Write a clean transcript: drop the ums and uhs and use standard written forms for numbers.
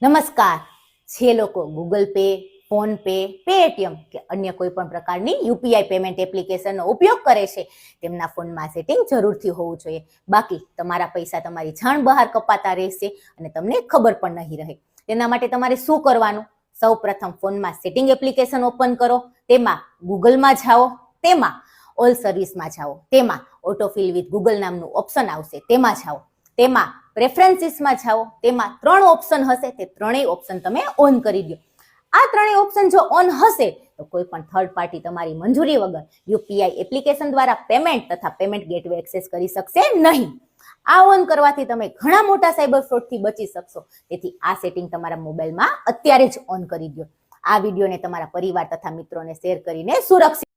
નમસ્કાર. જે લોકો Google pay, phone pay, Paytm કે અન્ય કોઈ પણ પ્રકારની યુપીઆઈ પેમેન્ટ એપ્લિકેશનનો ઉપયોગ કરે છે તેમના ફોનમાં સેટિંગ જરૂરથી હોવું જોઈએ. બાકી તમારા પૈસા તમારી જાણ બહાર કપાતા રહેશે અને તમને ખબર પણ નહીં રહે. તેના માટે તમારે શું કરવાનું? સૌ પ્રથમ ફોનમાં સેટિંગ એપ્લિકેશન ઓપન કરો, તેમાં ગૂગલમાં જાઓ, તેમાં ઓલ સર્વિસમાં જાઓ, તેમાં ઓટોફિલ વિથ ગૂગલ નામનું ઓપ્શન આવશે, તેમાં જાઓ, તેમાં પ્રેફરન્સીસમાં જાઓ, તેમાં 3 ઓપ્શન હશે, તે ત્રણેય ઓપ્શન તમે ઓન કરી દો. આ ત્રણેય ઓપ્શન જો ઓન હશે તો કોઈ પણ થર્ડ પાર્ટી તમારી મંજૂરી વગર યુપીઆઈ એપ્લિકેશન દ્વારા પેમેન્ટ તથા પેમેન્ટ ગેટવે એક્સેસ કરી શકશે નહીં. આ ઓન કરવાથી તમે ઘણા મોટા સાયબર ફ્રોડથી બચી શકશો. તેથી આ સેટિંગ તમારા મોબાઈલમાં અત્યારે જ ઓન કરી દો. આ વિડીયોને તમારા પરિવાર તથા મિત્રોને શેર કરીને સુરક્ષિત